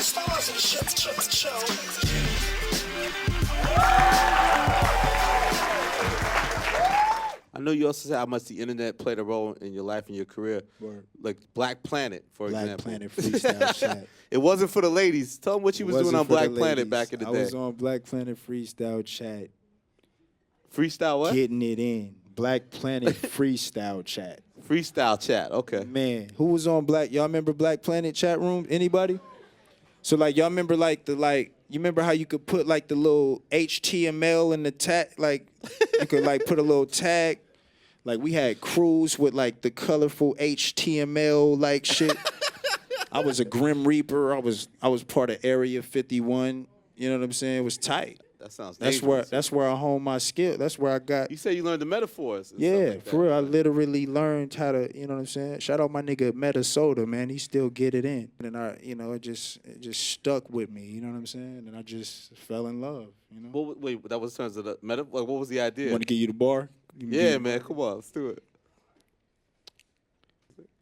Stars and shit show. I know you also said how much the internet played a role in your life and your career. Word. Like Black Planet, for Black example. Planet freestyle chat. It wasn't for the ladies. Tell them what you was doing on Black Planet back in the day. I was on Black Planet freestyle chat. Freestyle what? Getting it in. Black Planet freestyle chat. Freestyle chat, okay. Man, who was on Black? Y'all remember Black Planet chat room? Anybody? So like y'all remember you remember how you could put like the little HTML in the tag, like you could like put a little tag. Like we had crews with like the colorful HTML like shit. I was a Grim Reaper. I was part of Area 51. You know what I'm saying? It was tight. That sounds dangerous. That's where I honed my skill. That's where I got. You said you learned the metaphors. And Yeah, stuff like for real. I literally learned how to, you know what I'm saying? Shout out my nigga Metasoda, man. He still get it in. And it just stuck with me, you know what I'm saying? And I just fell in love, you know? Wait, that was in terms of the metaphor? Like, what was the idea? Want to give you the bar? Yeah, man, come on, let's do it.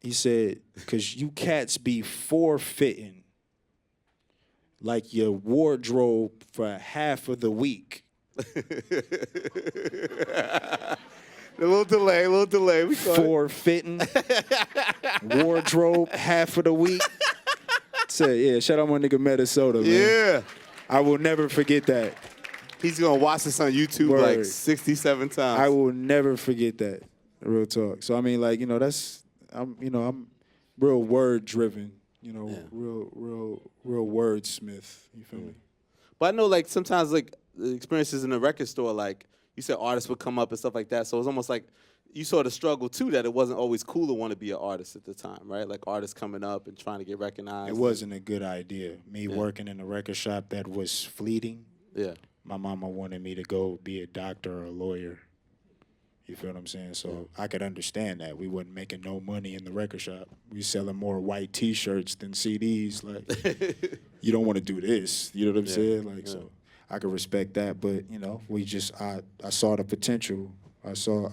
He said, because you cats be forfeiting like your wardrobe for half of the week. A little delay. We caught Forfeiting wardrobe half of the week. Say, yeah, shout out my nigga Metasoda, man. Yeah. I will never forget that. He's going to watch this on YouTube Word. like 67 times. I will never forget that. Real talk. So I mean, like, I'm real word driven. You know, real wordsmith. You feel me? But I know, like, sometimes, like, the experiences in the record store, like, you said artists would come up and stuff like that. So it was almost like you sort of struggled, too, that it wasn't always cool to want to be an artist at the time, right? Like, artists coming up and trying to get recognized. It wasn't a good idea. Me working in a record shop that was fleeting. Yeah. My mama wanted me to go be a doctor or a lawyer. You feel what I'm saying? So I could understand that. We wasn't making no money in the record shop. We selling more white T-shirts than CDs. Like, you don't want to do this. You know what I'm saying? Like, so I could respect that. But, you know, I saw the potential. I saw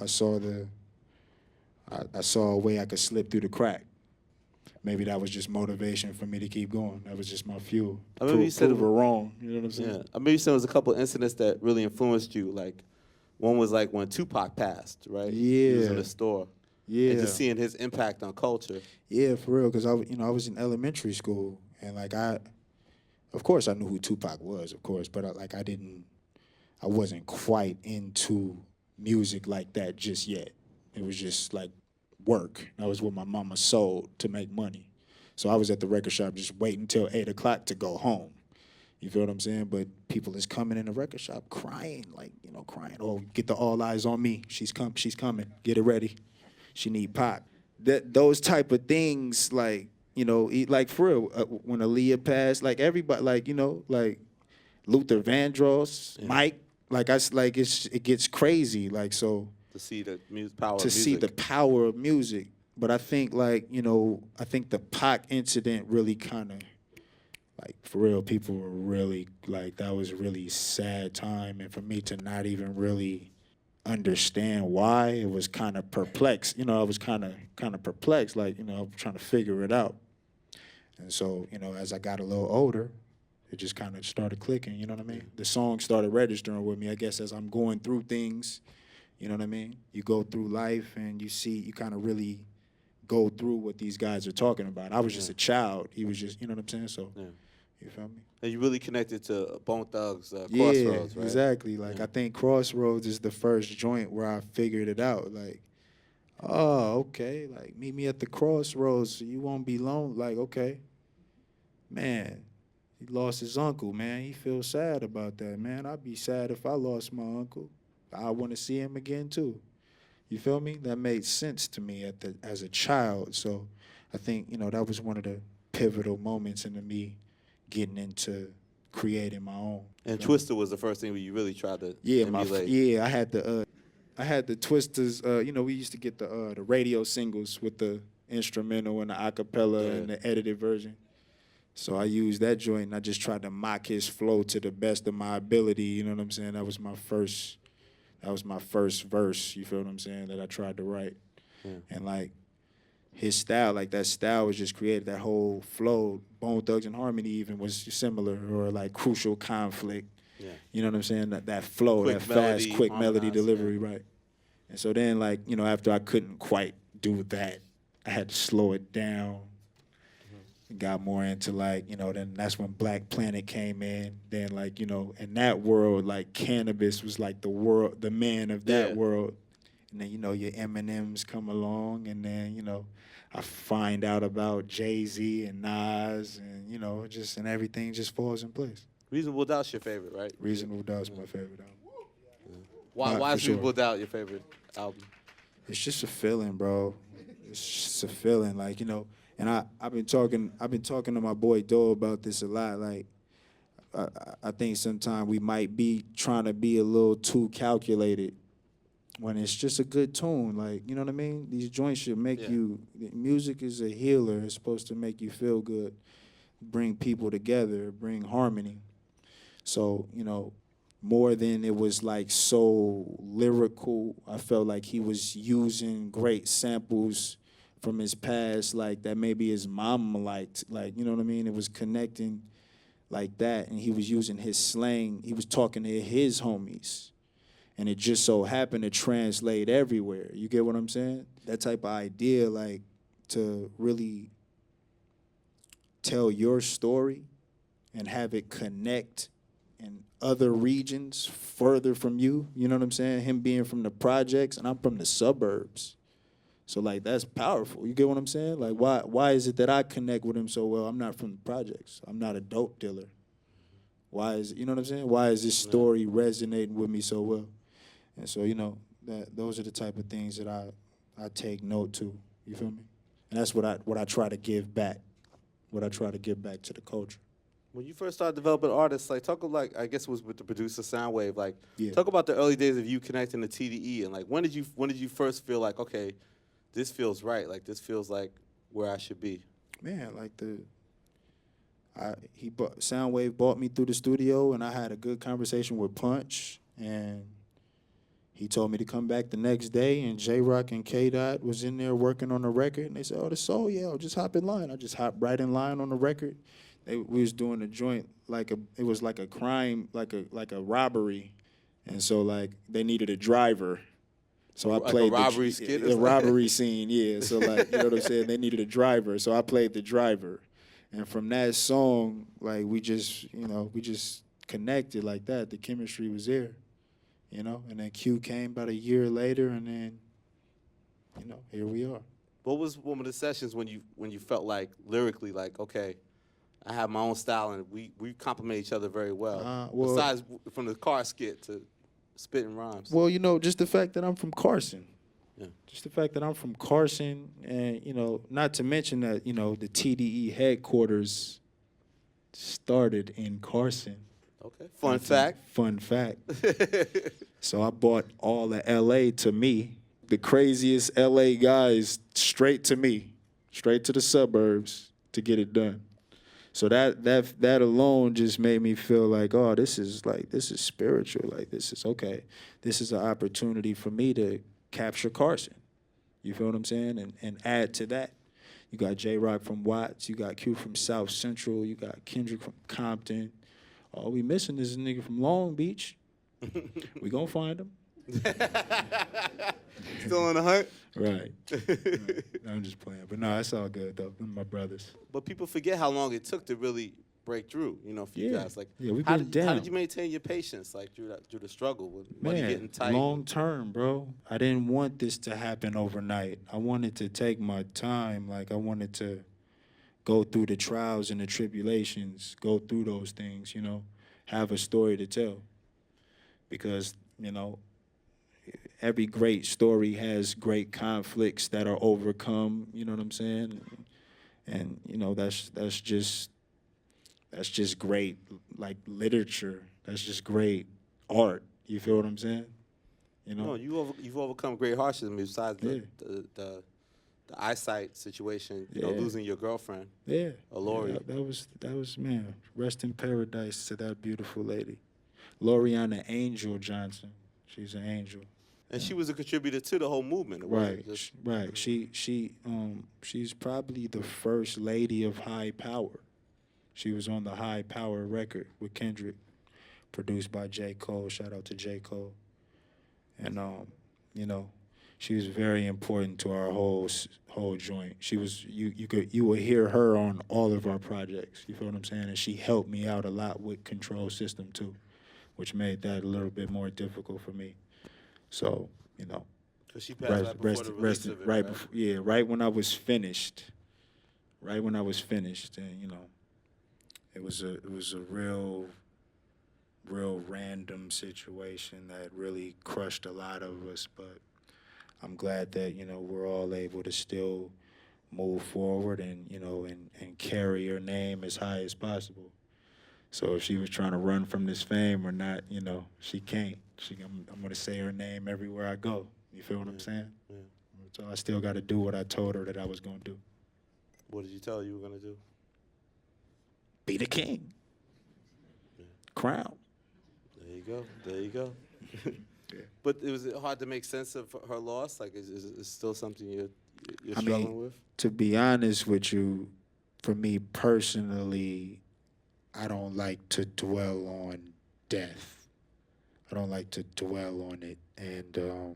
a way I could slip through the crack. Maybe that was just motivation for me to keep going. That was just my fuel. I remember you said prove it wrong. You know what I'm saying? Yeah. I remember you said there was a couple of incidents that really influenced you. Like, one was like when Tupac passed, right? Yeah. He was in the store. Yeah. And just seeing his impact on culture. Yeah, for real. Because I was in elementary school, and like of course I knew who Tupac was, of course, but I wasn't quite into music like that just yet. It was just like work. That was what my mama sold to make money. So I was at the record shop just waiting until 8 o'clock to go home. You feel what I'm saying? But people is coming in the record shop crying, like, crying. Oh, get the All Eyes on Me. She's coming. Get it ready. She need Pac. Those type of things, like, like for real, when Elliott passed, like everybody, like, like Luther Vandross, Mike, like it gets crazy, like, so. To see the power of music. To see the power of music. But I think, like, I think the Pac incident really kind of, like, for real, people were really, like, that was a really sad time. And for me to not even really understand why, it was kind of perplexed. I was kind of perplexed, like, trying to figure it out. And so, as I got a little older, it just kind of started clicking, you know what I mean? The song started registering with me, I guess, as I'm going through things, you know what I mean? You go through life and you kind of really go through what these guys are talking about. I was just a child. He was just, you know what I'm saying? So, you feel me? And you really connected to Bone Thugs, Crossroads, right? Exactly. Like, I think Crossroads is the first joint where I figured it out. Like, oh, okay. Like, meet me at the Crossroads so you won't be lonely. Like, okay. Man, he lost his uncle, man. He feels sad about that, man. I'd be sad if I lost my uncle. I want to see him again, too. You feel me? That made sense to me as a child. So I think, that was one of the pivotal moments into me getting into creating my own. And Twister was the first thing where you really tried to emulate. I had the Twisters. We used to get the radio singles with the instrumental and the acapella and the edited version. So I used that joint and I just tried to mock his flow to the best of my ability. You know what I'm saying? That was my first verse. You feel what I'm saying? That I tried to write. And like, his style, like that style was just created. That whole flow, Bone Thugs and Harmony even was similar, or like Crucial Conflict. Yeah. You know what I'm saying? That flow, Quick that fast, melody, quick melody harmonized, delivery, right? And so then, like, you know, after I couldn't quite do that, I had to slow it down. Got more into, like, you know, then that's when Black Planet came in. Then, like, you know, in that world, like, cannabis was like the man of that Yeah. world. And then, you know, your Eminems come along, and then, you know, I find out about Jay-Z and Nas, and, you know, and everything just falls in place. Reasonable Doubt's your favorite, right? Reasonable Doubt's my favorite album. Why For is Reasonable sure. Doubt your favorite album? It's just a feeling, bro. It's just a feeling, like, you know. And I've been talking to my boy Doe about this a lot. Like, I think sometimes we might be trying to be a little too calculated when it's just a good tune. Like, you know what I mean? These joints should make you. Music is a healer. It's supposed to make you feel good, bring people together, bring harmony. So, you know, more than it was like so lyrical, I felt like he was using great samples from his past, like that maybe his mama liked, like, you know what I mean? It was connecting like that, and he was using his slang. He was talking to his homies, and it just so happened to translate everywhere. You get what I'm saying? That type of idea, like, to really tell your story and have it connect in other regions further from you. You know what I'm saying? Him being from the projects, and I'm from the suburbs. So, like, that's powerful. You get what I'm saying? Like, why is it that I connect with him so well? I'm not from the projects. I'm not a dope dealer. Why is it, you know what I'm saying? Why is this story resonating with me so well? And so, you know, those are the type of things that I take note to. You feel me? And that's what I try to give back. What I try to give back to the culture. When you first started developing artists, like I guess it was with the producer Soundwave. Like, Yeah. talk about the early days of you connecting to TDE, and like when did you first feel like, okay, this feels right, like this feels like where I should be? Man, like Soundwave brought me through the studio, and I had a good conversation with Punch, and he told me to come back the next day, and J-Rock and K-Dot was in there working on the record, and they said, oh, the soul, yeah, I'll just hop in line. I just hopped right in line on the record. We was doing a joint it was like a crime, like a robbery, and so, like, they needed a driver. So I played a robbery skit? a robbery scene, yeah. So, like, you know what I'm saying? They needed a driver, so I played the driver. And from that song, like, we just connected like that. The chemistry was there, you know? And then Q came about a year later, and then, you know, here we are. What was one of the sessions when you felt like lyrically, like, okay, I have my own style and we complement each other very well? Besides from the car skit to spitting rhymes. Well, you know, just the fact that I'm from Carson. Yeah. Just the fact that I'm from Carson, and, you know, not to mention that, you know, the TDE headquarters started in Carson. Okay. Fun fact. Fun fact. So I brought all of LA to me. The craziest LA guys straight to me, straight to the suburbs to get it done. So that alone just made me feel like, oh, this is spiritual. Like, this is okay. This is an opportunity for me to capture Carson. You feel what I'm saying? And add to that. You got J-Rock from Watts. You got Q from South Central. You got Kendrick from Compton. All we missing is a nigga from Long Beach. We gonna find him. Still on the hunt? Right. I'm just playing. But no, it's all good, though. Them my brothers. But people forget how long it took to really break through, you know, for you guys. Like, yeah, we've how been did, down. How did you maintain your patience, like, through the struggle with money getting tight? Long term, bro. I didn't want this to happen overnight. I wanted to take my time. Like, I wanted to go through the trials and the tribulations, go through those things, you know, have a story to tell. Because, you know, every great story has great conflicts that are overcome, you know what I'm saying? And, you know, that's just great, like, literature. That's just great art. You feel what I'm saying? You know? No, you've overcome great hardships. I mean, besides the eyesight situation, you know, losing your girlfriend. Yeah. Lori. Yeah, that was, man, rest in paradise to that beautiful lady. Loriana Angel Johnson. She's an angel. And she was a contributor to the whole movement. It wasn't just- Right. She's probably the first lady of High Power. She was on the High Power record with Kendrick, produced by J. Cole. Shout out to J. Cole. And you know, she was very important to our whole joint. She was you would hear her on all of our projects. You feel what I'm saying? And she helped me out a lot with Control System too, which made that a little bit more difficult for me. So, you know, 'Cause she passed right before the release of it, right? right when I was finished. Right when I was finished, and you know, it was a real random situation that really crushed a lot of us. But I'm glad that, you know, we're all able to still move forward and, you know, and carry her name as high as possible. So if she was trying to run from this fame or not, you know, she can't. I'm going to say her name everywhere I go. You feel what I'm saying? Yeah. So I still got to do what I told her that I was going to do. What did you tell her you were going to do? Be the king. Yeah. Crown. There you go. Yeah. But was it hard to make sense of her loss? Like, is it still something you're I struggling mean, with? To be honest with you, for me personally, I don't like to dwell on death. I don't like to dwell on it. And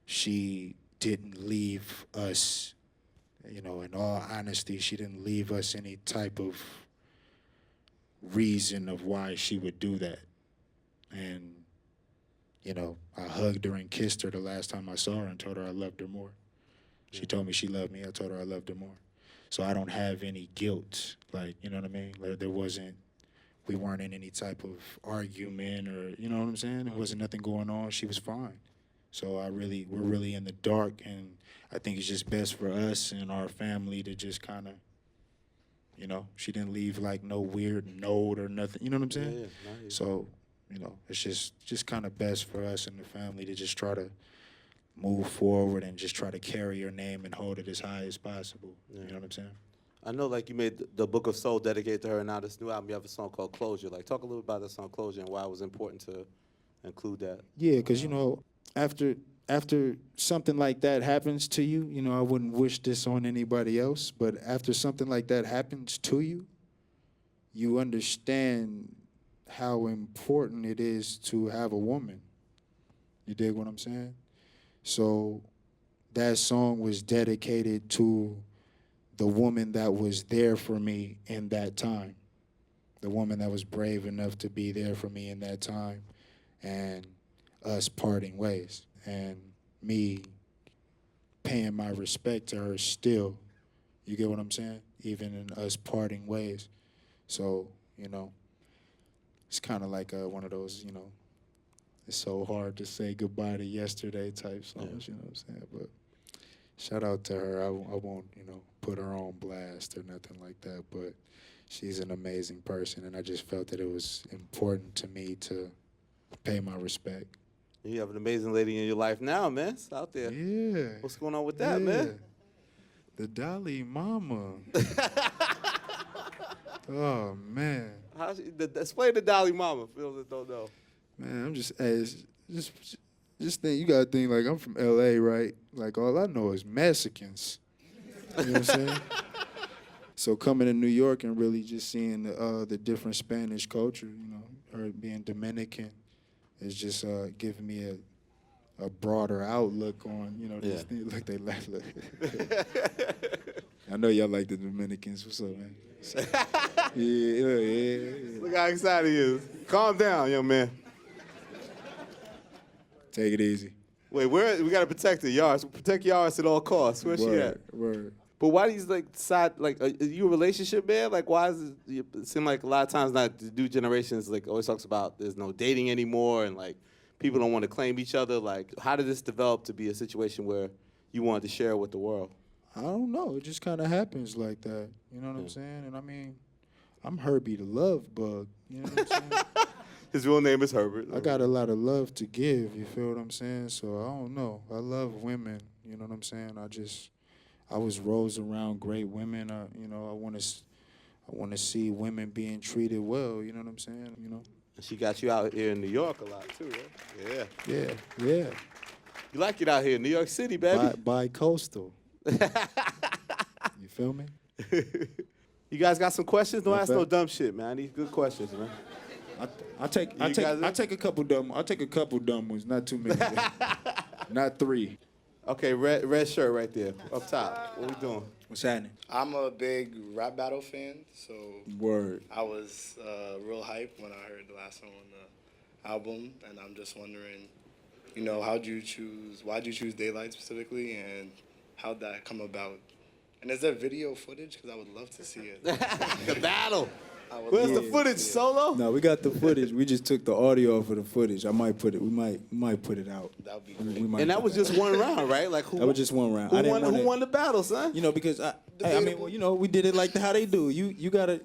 she didn't leave us, you know, in all honesty, she didn't leave us any type of reason of why she would do that. And, you know, I hugged her and kissed her the last time I saw her and told her I loved her more. She told me she loved me. I told her I loved her more. So I don't have any guilt. Like, you know what I mean? Like, we weren't in any type of argument or, you know what I'm saying? There wasn't nothing going on. She was fine. So we're really in the dark, and I think it's just best for us and our family to just kind of, you know, she didn't leave like no weird note or nothing. You know what I'm saying? Yeah. So, you know, it's just kind of best for us and the family to just try to move forward and just try to carry her name and hold it as high as possible. Yeah. You know what I'm saying? I know, like, you made the Book of Soul dedicated to her, and now this new album, you have a song called Closure. Like, talk a little about that song, Closure, and why it was important to include that. Yeah, because, you know, after something like that happens to you, you know, I wouldn't wish this on anybody else, but after something like that happens to you, you understand how important it is to have a woman. You dig what I'm saying? So that song was dedicated to the woman that was there for me in that time, the woman that was brave enough to be there for me in that time, and us parting ways, and me paying my respect to her still. You get what I'm saying? Even in us parting ways. So, you know, it's kind of like one of those, you know, it's so hard to say goodbye to yesterday type songs, you know what I'm saying? But shout out to her. I won't, you know, put her on blast or nothing like that, but she's an amazing person, and I just felt that it was important to me to pay my respect. You have an amazing lady in your life now, man. It's out there. Yeah. What's going on with that, man? The Dolly Mama. Oh, man. Explain the Dolly Mama for those that don't know. Man, I'm just think, you gotta think, like, I'm from LA, right? Like, all I know is Mexicans. You know what I'm saying? So coming to New York and really just seeing the different Spanish culture, you know, her being Dominican, is just giving me a broader outlook on, you know, these things. Like, they laugh. Look. I know y'all like the Dominicans. What's up, man? Yeah. Look how excited he is. Calm down, young man. Take it easy. Wait, we gotta protect the yards. Protect yards at all costs. Where's she at? Word. But why do you like decide, like, are you a relationship man? Like, why is it seem like a lot of times not the new generations like always talks about there's no dating anymore and like people don't want to claim each other. Like, how did this develop to be a situation where you wanted to share with the world? I don't know. It just kind of happens like that. You know what I'm saying? And I mean, I'm Herbie the Love Bug. You know what I'm saying? His real name is Herbert. I got a lot of love to give. You feel what I'm saying? So I don't know. I love women. You know what I'm saying? I was rose around great women. You know, I want to see women being treated well. You know what I'm saying? You know. And she got you out here in New York a lot too, right? Yeah. Yeah. You like it out here, New York City, baby. Bi-coastal. You feel me? You guys got some questions? Don't In ask no fact- dumb shit, man. I need good questions, man. I take a couple dumb ones, not too many. Not 3. Okay, red shirt right there, up top. What we doing? What's happening? I'm a big rap battle fan, so Word. I was real hyped when I heard the last song on the album, and I'm just wondering, you know, why'd you choose Daylight specifically, and how'd that come about? And is there video footage? Because I would love to see it. The battle. I would Where's love the to footage, see it. Solo? No, we got the footage. We just took the audio off of the footage. I might put it. We might put it out. That would be We great. might And that put was just one round, right? Like who? That was just one round. Who I didn't won? want Who it- won the battle, son? You know, because we did it like how they do. You gotta.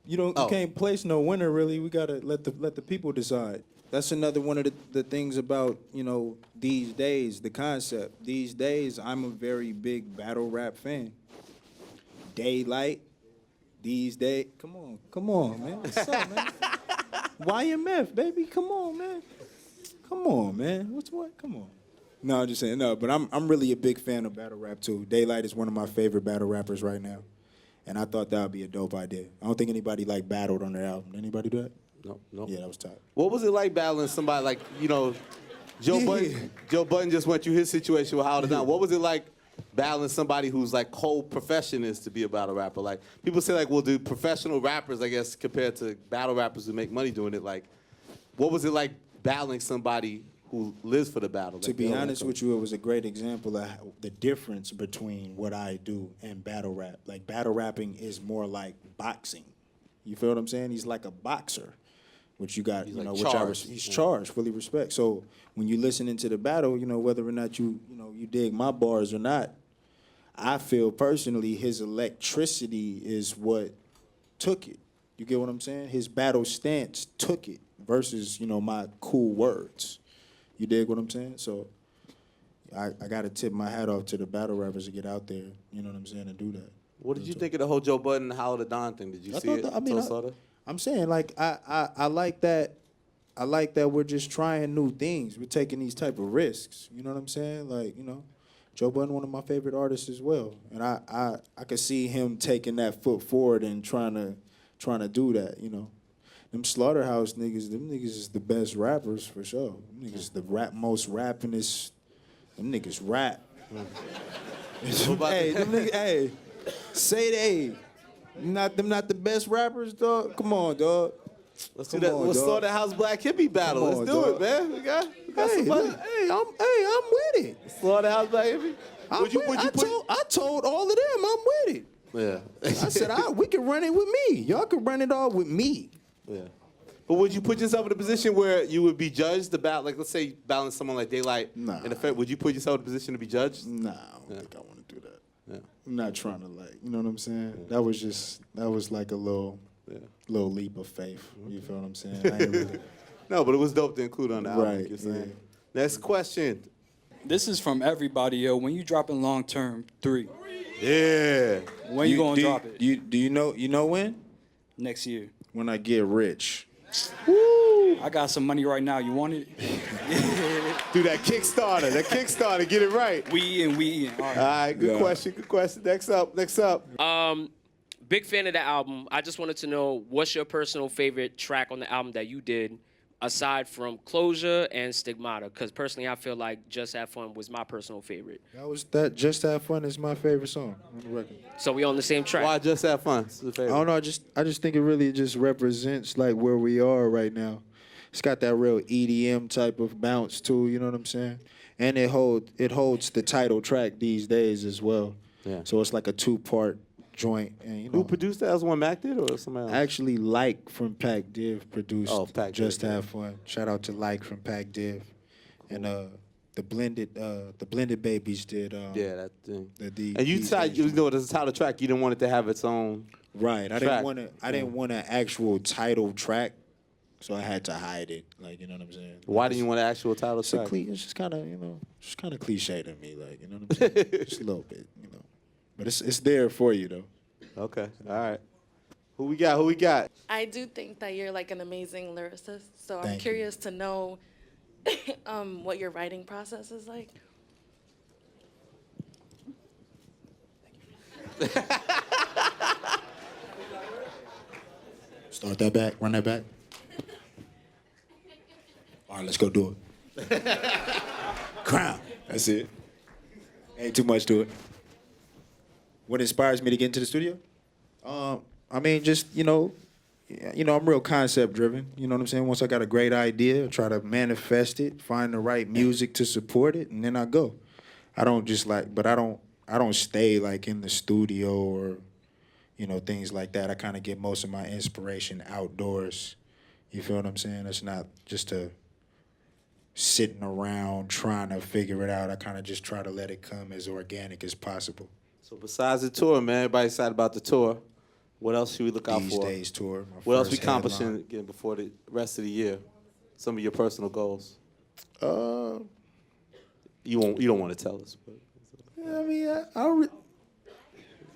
You can't place no winner really. We gotta let the people decide. That's another one of the things about these days. The concept these days. I'm a very big battle rap fan. Daylight. These days. Come on, man. What's up, man? YMF, baby. Come on, man. What? Come on. No, I'm just saying no, but I'm really a big fan of battle rap too. Daylight is one of my favorite battle rappers right now, and I thought that would be a dope idea. I don't think anybody battled on their album. Did anybody do that? No. Yeah, that was tight. What was it like battling somebody like Joe Budden? Joe Budden just went through his situation with Howard Down. What was it like battling somebody whose whole profession is to be a battle rapper? Like people say, well, do professional rappers, I guess, compared to battle rappers who make money doing it? Like, what was it like battling somebody who lives for the battle? To be honest with you, it was a great example of the difference between what I do and battle rap. Like battle rapping is more like boxing. You feel what I'm saying? He's like a boxer, which you got, he's charged, fully respect. So when you listen into the battle, whether or not you dig my bars or not, I feel personally his electricity is what took it. You get what I'm saying? His battle stance took it versus, my cool words. You dig what I'm saying? So I got to tip my hat off to the battle rappers to get out there, you know what I'm saying, and do that. What did you think of the whole Joe Budden and Howard the Don thing? Did you see it? I'm saying I like that. I like that we're just trying new things. We're taking these type of risks. You know what I'm saying? Joe Budden, one of my favorite artists as well, and I could see him taking that foot forward and trying to do that. Them Slaughterhouse niggas, them niggas is the best rappers for sure. Them niggas the most rappingest. Them niggas rap. Hey, them niggas, hey, say they. Not the best rappers, dog. Come on, dog. Let's do that. Let's start the House Black Hippie battle. Let's do it, man. We got somebody. I'm with it. Slaughterhouse Black Hippie. I told all of them I'm with it. Yeah. I said we can run it with me. Y'all can run it all with me. Yeah. But would you put yourself in a position where you would be judged about, let's say, battling someone like Daylight? Nah. In effect, would you put yourself in a position to be judged? Nah, I don't think I want to do that. Yeah. I'm not trying to you know what I'm saying? Yeah. That was like a little leap of faith. You feel what I'm saying? I ain't really. No, but it was dope to include on the album. Right. You're saying. Next question. This is from everybody, yo. When you dropping long term 3, Yeah. when you gonna drop it? Do you know when? Next year. When I get rich. Woo! I got some money right now. You want it? Do that Kickstarter. Get it right. We in. All All right. right. Good question. Next up. Big fan of the album. I just wanted to know, what's your personal favorite track on the album that you did, aside from Closure and Stigmata? Because personally, I feel like Just Have Fun was my personal favorite. Just Have Fun is my favorite song on the record. So we on the same track. Why Just Have Fun? It's the I favorite. don't know. I just think it really just represents where we are right now. It's got that real EDM type of bounce too. You know what I'm saying? And it holds the title track these days as well. Yeah. So it's like a 2-part joint. And Who produced that? That was one Mac did or somebody else? Actually, from Pac Div produced Just Have Fun. Shout out to from Pac Div, and the blended babies did. That thing. And you decided, as a title track, you didn't want it to have its own. Right. I track. didn't want an actual title track, so I had to hide it. You know what I'm saying? Why didn't you want an actual title track? It's just kind of cliche to me. You know what I'm saying? Just a little bit, But it's there for you though. Okay. All right. Who we got? I do think that you're an amazing lyricist. So I'm Thank you. curious to know what your writing process is like? Start that back, run that back. All right, let's go do it. Crown. That's it. Ain't too much to it. What inspires me to get into the studio? I mean, just, I'm real concept driven. You know what I'm saying? Once I got a great idea, I try to manifest it, find the right music to support it, and then I go. I don't stay like in the studio or, things like that. I kind of get most of my inspiration outdoors. You feel what I'm saying? It's not just sitting around trying to figure it out. I kind of just try to let it come as organic as possible. So besides the tour, man, everybody excited about the tour. What else should we look out for? These Days tour. What else we accomplishing again before the rest of the year? Some of your personal goals. You don't want to tell us. But. I mean, I don't.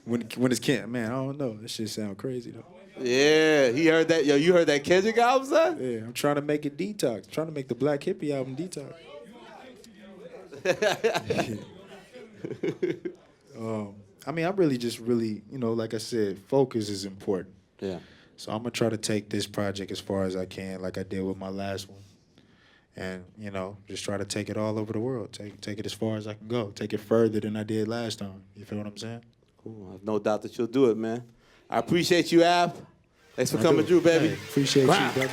When it's Kent, man, I don't know. That shit sound crazy though. Yeah, he heard that. Yo, you heard that Kendrick album, son? Yeah, I'm trying to make it detox. I'm trying to make the Black Hippie album detox. I mean, I'm really, like I said, focus is important. Yeah. So I'm gonna try to take this project as far as I can, like I did with my last one, and just try to take it all over the world. Take it as far as I can go. Take it further than I did last time. You feel what I'm saying? Cool. I have no doubt that you'll do it, man. I appreciate you, Ab. Thanks for coming through, baby. Hey, appreciate you, brother.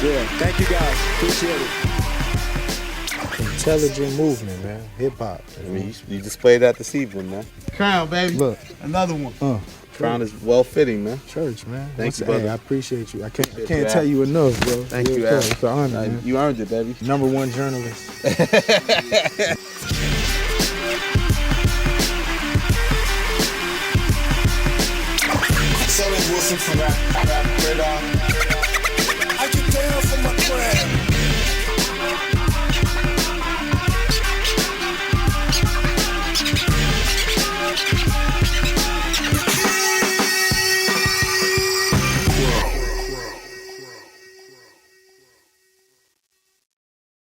Yeah, thank you guys. Appreciate it. Intelligent movement, man. Hip hop. I mean, you displayed that this evening, man. Crown, baby. Look. Another one. Crown is well fitting, man. Church, man. Thank you, brother. Hey, I appreciate you. I can't tell you enough, bro. Thank you, Ab. Ab. It's an honor, man. You earned it, baby. #1 journalist. Wilson from Rap Radar.